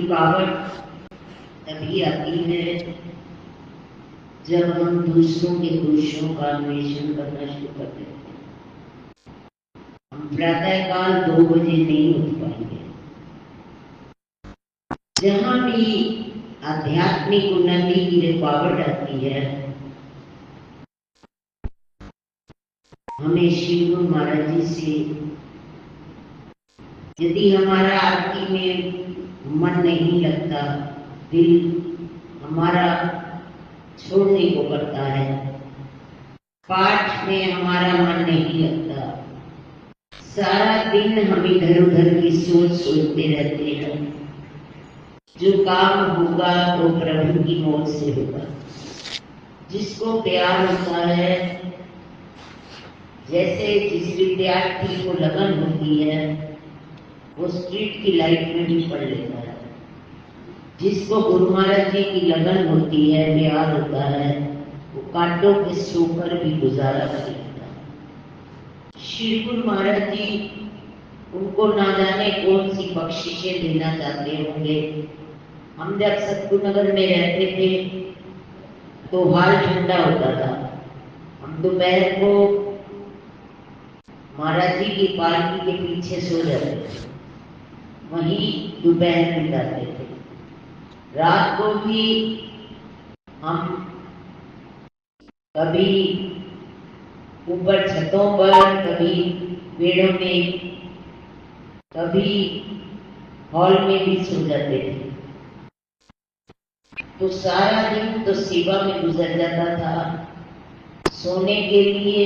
रुकावट तभी आती है जब हम दूसरों के दोषों का अन्वेषण करना शुरू कर देते हैं। हम प्रातःकाल 2 बजे नहीं उठ पाएंगे। जहां भी आध्यात्मिक उन्नति की रुकावट आती है, हमें श्री गुरु महाराज जी से, यदि हमारा आरती में मन नहीं लगता, दिल हमारा छोड़ने को करता है, पाठ में हमारा मन नहीं लगता, सारा दिन हम इधर उधर की सोच सोचते रहते हैं, जो काम होगा तो प्रभु की मौत से होगा। जिसको प्यार होता है, जैसे जिस विद्यार्थी को लगन होती है, वो स्ट्रीट की लाइट में भी पढ़ लेता है। जिसको गुरु महाराज जी की लगन होती है, प्यार होता है, वो कांटों पे सोकर भी गुजारा कर लेता है। श्री गुरु महाराज जी उनको ना जाने कौन सी बख्शिशें देना चाहते होंगे। हम जब सतगुरुनगर में रहते थे तो हाल ठंडा होता था। हम दोपहर को महाराज जी की पालकी के पीछे सो जाते थे, वहीं दोपहर बिताते थे। रात को भी हम कभी ऊपर छतों पर, कभी पेड़ों में, कभी हॉल में भी सो जाते थे। तो सारा दिन तो सेवा में गुजर जाता था। सोने के लिए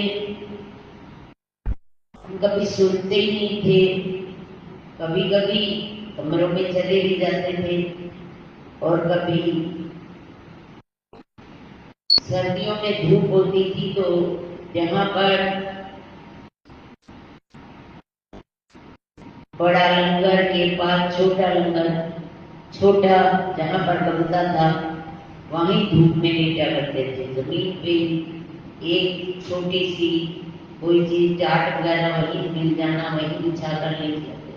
हम कभी सोते ही नहीं थे, कभी कभी कमरों में चले भी जाते थे, और कभी सर्दियों में धूप होती थी तो जहां पर बड़ा लंगर के पास छोटा लंगर, छोटा जहां पर बनता था, वहीं धूप में लेटा करते थे। जमीन पे एक छोटी सी कोई चीज, चाट वगैरह वहीं मिल जाना, वहीं बिछा कर ले जाते।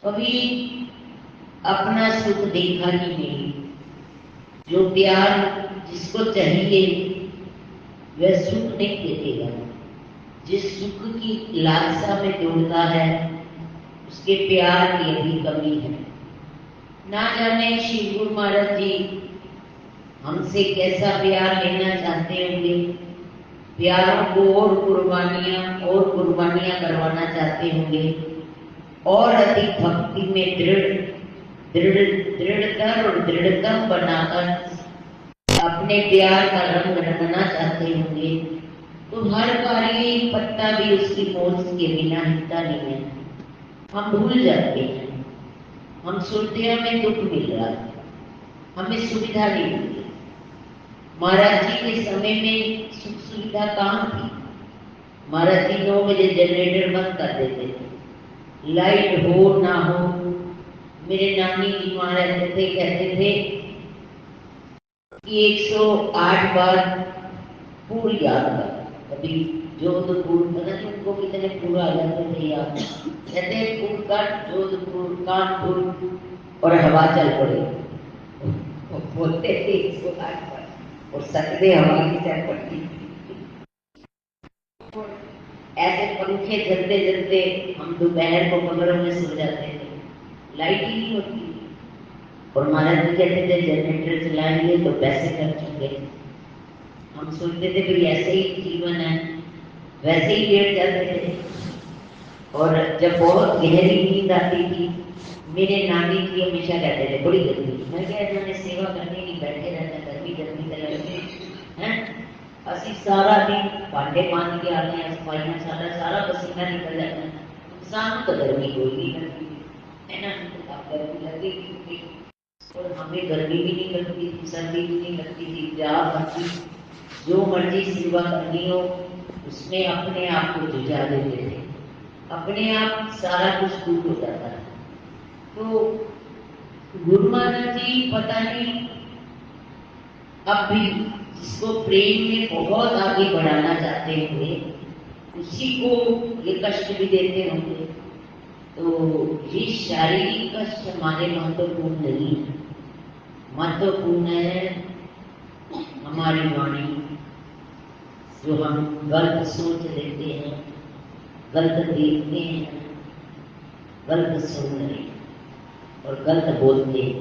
कभी अपना सुख देखा ही नहीं। जो प्यार जिसको चाहिए वह सुख नहीं देखेगा। जिस सुख की लालसा में दौड़ता है, उसके प्यार की अभी कमी है। ना जाने श्री गुरु महाराज जी हमसे कैसा प्यार लेना चाहते होंगे। प्यारों को और कुर्बानियां करवाना चाहते होंगे, और अधिक भक्ति में दृढ़तर और दृढ़तम बनाकर अपने प्यार का रंग रंगना चाहते होंगे। तो हर कार्य पत्ता भी उसकी मौज के बिना हिलता नहीं है। हम भूल जाते हैं, हम सोचते हैं हमें दुख मिल रहा है, हमें सुविधा नहीं मिली। महाराज जी के समय में सुख सुविधा कहाँ थी। महाराज जी 9 बजे जनरेटर बंद कर देते थे, लाइट हो ना हो। मेरे नानी जी वहां रहते थे, कहते थे कि 108 बार पूर याद कर। कभी जोधपुर, पता नहीं उनको कितने पूरा आ जाते थे याद। कहते पूर का जोधपुर, कानपुर, और हवा चल पड़े। बोलते थे 108 बार, और सकते हवा की चल पड़ती। ऐसे पंखे चलते चलते हम दोपहर को कमरों में सो जाते थे, लाइट ही नहीं होती। और महाराज जी कहते थे जनरेटर चलाएंगे तो पैसे खर्च होंगे। हम सोचते थे कि ऐसे ही जीवन है, वैसे ही लेट जाते थे। और जब बहुत गहरी नींद आती थी, मेरे नानी जी हमेशा कहते थे बड़ी गर्मी। मैं क्या इन्होंने सेवा करने की बैठे रहना, गर्मी गर्मी तो लगती है। असि सारा दिन भांडे मान के आते हैं, सफाइयाँ, सारा पसीना निकल जाता है। इंसान तो गर्मी कोई नहीं लगती है ना, अब गर्मी लगेगी। और हमें गर्मी भी नहीं लगती थी, सर्दी भी नहीं लगती थी, प्यार भक्ति जो मर्जी सेवा करनी हो उसमें अपने आप को जुझा देते थे, अपने आप सारा कुछ दूर हो जाता है। तो गुरु महाराज जी पता नहीं अब भी जिसको प्रेम में बहुत आगे बढ़ाना चाहते होंगे, उसी को ये कष्ट भी देते होंगे। तो ये शारीरिक कष्ट हमारे महत्वपूर्ण नहीं है, महत्वपूर्ण है हमारी वाणी। जो हम गलत सोच लेते हैं, गलत देखते हैं, गलत सुन रहे हैं और गलत बोलते हैं।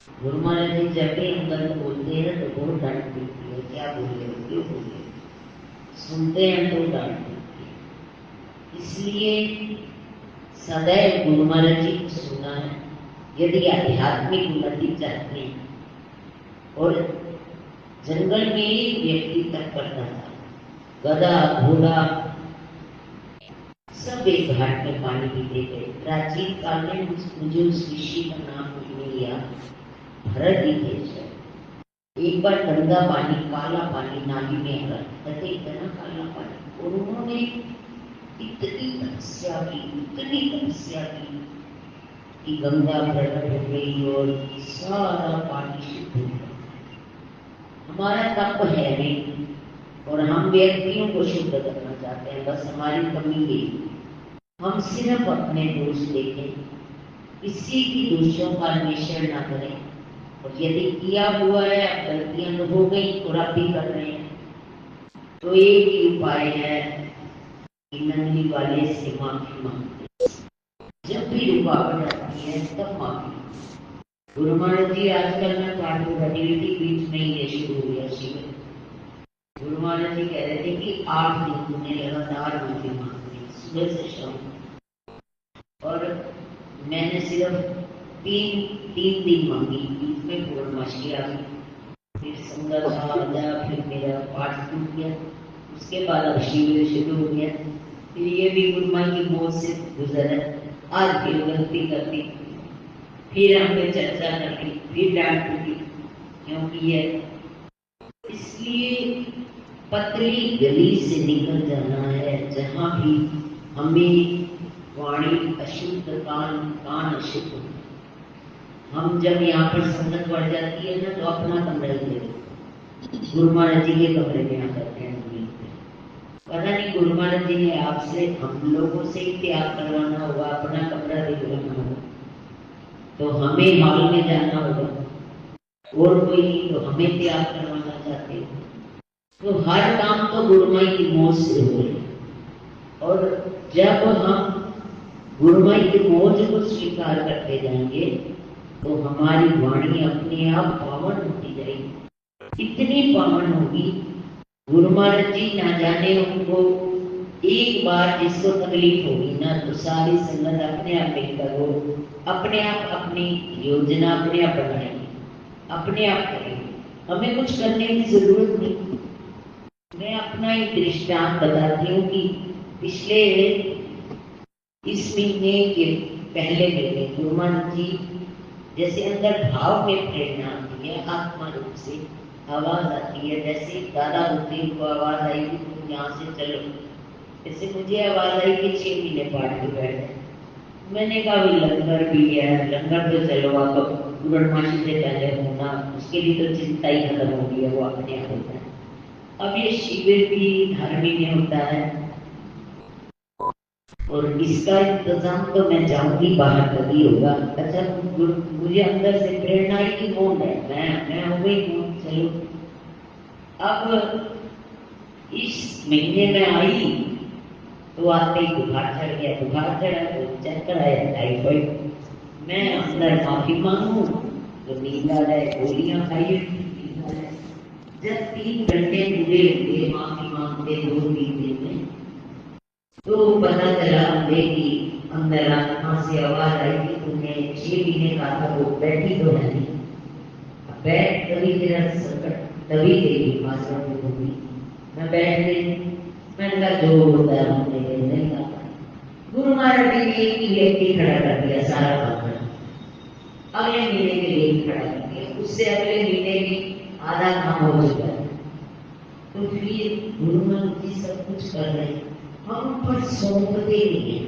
गुरु महाराज जी जब भी हम गलत बोलते हैं तो बहुत डांट पड़ती है, क्या बोले हो, क्यों बोले। सुनते हैं तो डांट पड़ती है। इसलिए सदैव गुरु महाराज जी को सुनना है यदि आध्यात्मिक उन्नति चाहते हैं। और जंगल में एक व्यक्ति तप करता था, गधा घोड़ा सब एक घाट में पानी पीते थे। प्राचीन काल में मुझे उस ऋषि का नाम नहीं याद, भरत ही थे। एक बार गंदा पानी, काला पानी नाली में आ रहा, इतना काला पानी, और उन्होंने इतनी तपस्या की कि गंगा प्रकट हो गई और सारा पानी शुद्ध हो गया। हमारा तप है नहीं और हम व्यक्तियों को शुद्ध करना चाहते हैं, बस हमारी कमी यही। हम सिर्फ अपने दोष देखें, किसी की दोषों का अन्वेषण ना करें। और यदि किया हुआ है, गलतियां तो हो गई, थोड़ा भी कर रहे हैं, तो एक ही उपाय है कि नंदी वाले से माफी मांगते। जब भी रुकावट आती है तब माफी। गुरु महाराज जी आजकल मैं पाठ पढ़ी थी, बीच में ये शुरू हो गया शिविर। गुरु महाराज जी कह रहे थे कि 8 दिन तुमने लगातार माफी मांगनी, सुबह से शाम। और मैंने सिर्फ तीन दिन मांगी, बीच में पूर्णमासी आ गई, फिर संगत आजा, फिर मेरा पाठ टूट गया। उसके बाद अब शिविर शुरू हो गया। फिर ये भी गुरु माँ की मौत से गुजर है। आज फिर गलती करती, फिर हमने चर्चा करती, फिर डांट पड़ी, क्योंकि ये इसलिए पतली गली से निकल जाना है। जहां भी हमें वाणी अशुद्ध, कान अशुद्ध, हम जब यहाँ पर संगत बढ़ जाती है ना, तो अपना कमरा ही ले लो। गुरु महाराज जी के कमरे में आ जाते हैं। पता नहीं गुरु महाराज जी ने आपसे, हम लोगों से ही त्याग करवाना होगा, अपना कमरा दिलवाना होगा, तो हमें हॉल में जाना होगा, और कोई नहीं तो हमें त्याग करवाना चाहते हैं। तो हर काम तो गुरु माई की मौज से हो रही है। और जब हम गुरु माई की मौज को स्वीकार करते जाएंगे तो हमारी वाणी अपने आप पावन होती जाएगी, इतनी पावन होगी। गुरु महाराज जी ना जाने उनको एक बार जिसको तकलीफ होगी ना, तो सारी संगत अपने आप मिलकर वो अपने आप अपनी योजना अपने आप बनाएंगे, अपने आप करेंगे, हमें कुछ करने की जरूरत नहीं। मैं अपना एक दृष्टांत बताती हूँ कि पिछले इस महीने के पहले महीने गुरु महाराज जी जैसे अंदर भाव में प्रेरणा आती है, आत्मा रूप से आवाज आती है, जैसे दादा बुद्धि को आवाज आई कि तुम यहाँ से चलो, जैसे मुझे आवाज आई कि 6 महीने पाठ के बैठे। मैंने कहा लंगर भी है, लंगर तो चलो आप पूर्णमासी से पहले होना, उसके लिए तो चिंता ही खत्म हो गई है, वो अपने आप होता है। अब ये शिविर भी हर महीने होता है और इसका इंतजाम तो मैं जाऊंगी बाहर कभी होगा। अच्छा, मुझे अंदर से प्रेरणा आई कि कौन है, मैं हो गई हूँ, चलो। अब इस महीने में आई तो आते ही बुखार चढ़ गया, बुखार चढ़ा तो चक्कर आया, टाइफाइड। मैं अंदर माफी मांगू तो नींद आ जाए, गोलियां खाई, जब 3 घंटे पूरे हुए माफी मांगते 2-3 दिन में, तो पता चला कि अंदर आत्मा से आवाज आई कि तुमने 6 महीने कहा था, वो बैठी तो है नहीं, बैठ तभी तेरा संकट तभी तेरी आश्रम में होगी। मैं बैठ गई, मैंने जो होता है हमने नहीं कहा। गुरु महाराज जी ने एक ही व्यक्ति खड़ा कर दिया, सारा काम अगले महीने के लिए खड़ा कर दिया, उससे अगले महीने भी आधा काम हो चुका है। तो फिर गुरु महाराज जी सब कुछ कर रहे हैं, हम पर सौंपते नहीं है।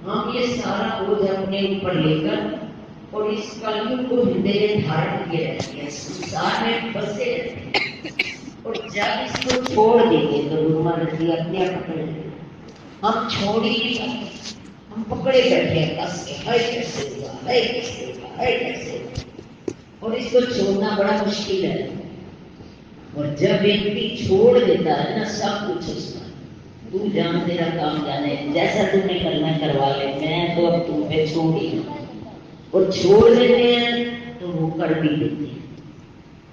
हम ये सारा बोझ अपने ऊपर लेकर और इस कलयुग को हृदय में धारण किए रहते हैं, संसार में फंसे रहते हैं। और जब इसको छोड़ देंगे तो गुरु महाराज जी अपने आप पकड़ लेंगे। हम छोड़ ही नहीं सकते, हम पकड़े बैठे हैं कस के, हाय कैसे हुआ, हाय कैसे हुआ, हाय कैसे हुआ, और इसको छोड़ना बड़ा मुश्किल है। और जब व्यक्ति छोड़ देता है ना सब कुछ उसका, तू जान तेरा काम जाने, जैसा तूने करना करवा ले, मैं तो अब तुम पे छोड़ ही दूँ। और छोड़ देते हैं तो वो कर भी देते हैं।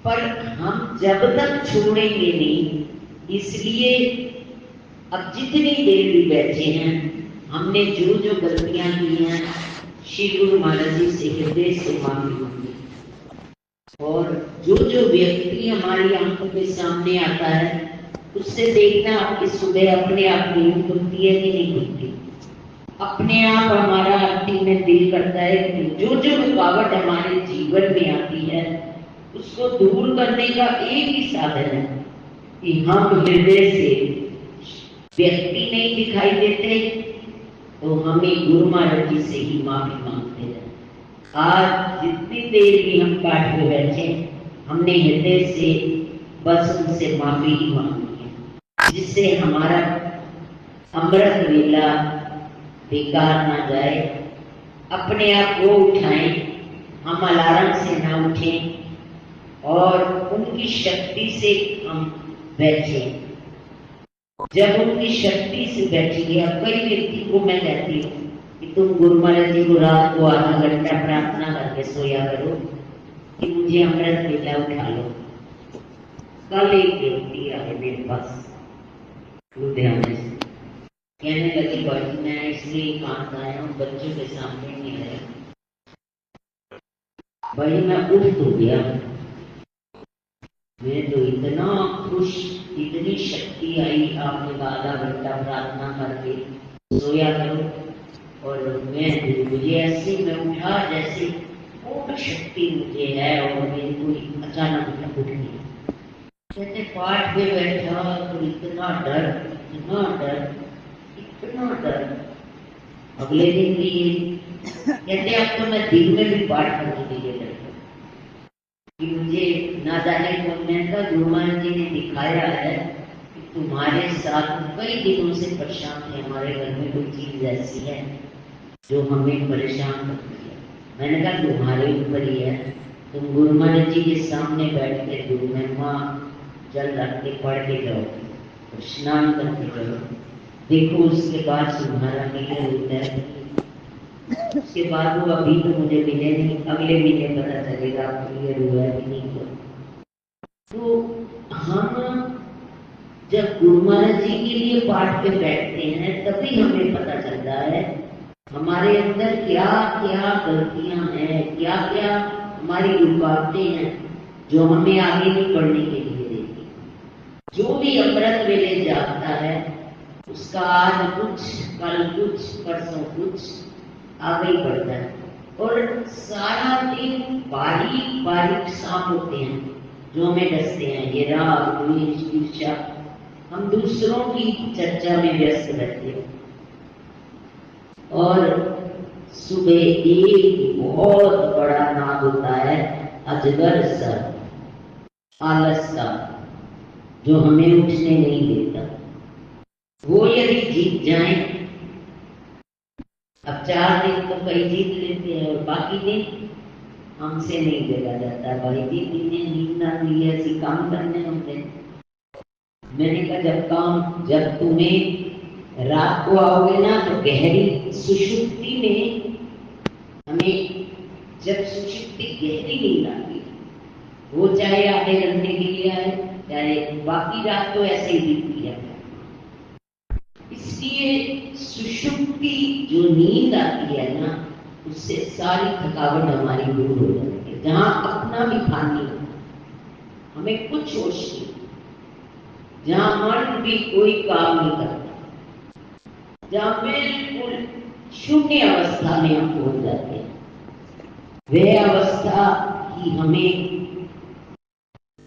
पर हम जब तक छोड़ेंगे नहीं, इसलिए अब जितनी देर भी बैठे हैं, हमने जो जो गलतियां की हैं, श्री गुरु महाराज जी से हृदय से माफी मांगी। और जो जो व्यक्ति हमारी आंखों के सामने आता है, उससे देखना आपकी सुबह अपने आप नींद खुलती है कि नहीं खुलती। अपने आप हमारा आरती में दिल करता है कि जो जो रुकावट हमारे जीवन में आती है, उसको दूर करने का एक ही साधन है कि हम हृदय से, व्यक्ति नहीं दिखाई देते तो हमें गुरु महाराज जी से ही माफी मांगते हैं। आज जितनी देर भी हम पाठ में बैठे, हमने हृदय से बस उनसे माफी ही मांगी है, जिससे हमारा अमृत वेला बेकार ना जाए। अपने आप को उठाएं, हम अलार्म से ना उठें और उनकी शक्ति से हम बैठें। जब उनकी शक्ति से बैठेंगे, अब कई व्यक्ति को मैं कहती हूँ कि तुम गुरु महाराज जी को रात को आधा घंटा प्रार्थना करके सोया करो कि मुझे अमृत वेला उठा लो। कल एक व्यक्ति आए मेरे पास लुधियाने से, कहने लगी भाई मैं इसलिए काम आया हूँ, बच्चों के सामने नहीं आया। भाई मैं उठ तो गया, मैं तो इतना खुश, इतनी शक्ति आई, आपने आधा घंटा प्रार्थना करके सोया करो। और मुझे ऐसे मैं उठा जैसे बहुत शक्ति मुझे है और मेरी कोई अचानक उठ गई। कहते पाठ में बैठा तो इतना डर, इतना डर, इतना डर। अगले दिन भी कहते अब तो मैं दिन में भी पाठ करने के लिए डरता कि मुझे ना जाने कौन। मैं कहा गुरु महाराज जी ने दिखाया है कि तुम्हारे साथ कई दिनों से परेशान थे, हमारे घर में कोई चीज ऐसी है जो हमें परेशान करती है। मैंने कहा तुम्हारे ऊपर ही है, तुम गुरु महाराज जी के सामने बैठ के गुरु महिमा जल रख के पढ़ के जाओ और स्नान करके जाओ, देखो उसके बाद तुम्हारा क्लियर होता है। उसके बाद वो अभी तो मुझे मिले नहीं, अगले महीने पता चलेगा क्लियर हुआ है कि नहीं हुआ। तो हम जब गुरु महाराज जी के लिए पाठ पे बैठते हैं, तभी हमें पता चलता है हमारे अंदर क्या क्या गलतियां हैं, क्या क्या हमारी रुकावटें हैं जो हमें आगे नहीं बढ़ने के लिए देती। जो भी अमृत वेले जाता है उसका आज कुछ, कल कुछ, परसों कुछ आगे ही बढ़ता है। और सारा दिन बारीक बारीक सांप होते हैं जो हमें डसते हैं, ये राग, द्वेष, ईर्ष्या। हम दूसरों की चर्चा में व्यस्त रहते हैं। और सुबह एक बहुत बड़ा नाग होता है अजगर सा, आलस का, जो हमें उठने नहीं देता। वो यदि जीत जाए, अब 4 दिन तो कई जीत लेते हैं और बाकी दिन हमसे नहीं देखा जाता। भाई जी इन्हें नींद ना ली ऐसी काम करने होते। मैंने कहा जब तुम्हें रात को आओगे ना तो गहरी सुषुप्ति में, हमें जब सुषुप्ति गहरी नींद आती है, वो चाहे आधे घंटे के लिए आए, चाहे बाकी रात तो ऐसे ही बीतती है। इसलिए सुषुप्ति जो नींद आती है ना, उससे सारी थकावट हमारी दूर हो जाती है। जहां अपना भी खानी हो, हमें कुछ होश नहीं, जहां मन भी कोई काम नहीं करता, जहां बिल्कुल शून्य अवस्था में हम पहुंच जाते हैं, वह अवस्था ही हमें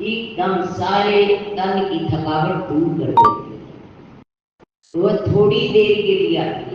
एकदम सारे तन की थकावट दूर कर देती है। वह थोड़ी देर के लिए आती है।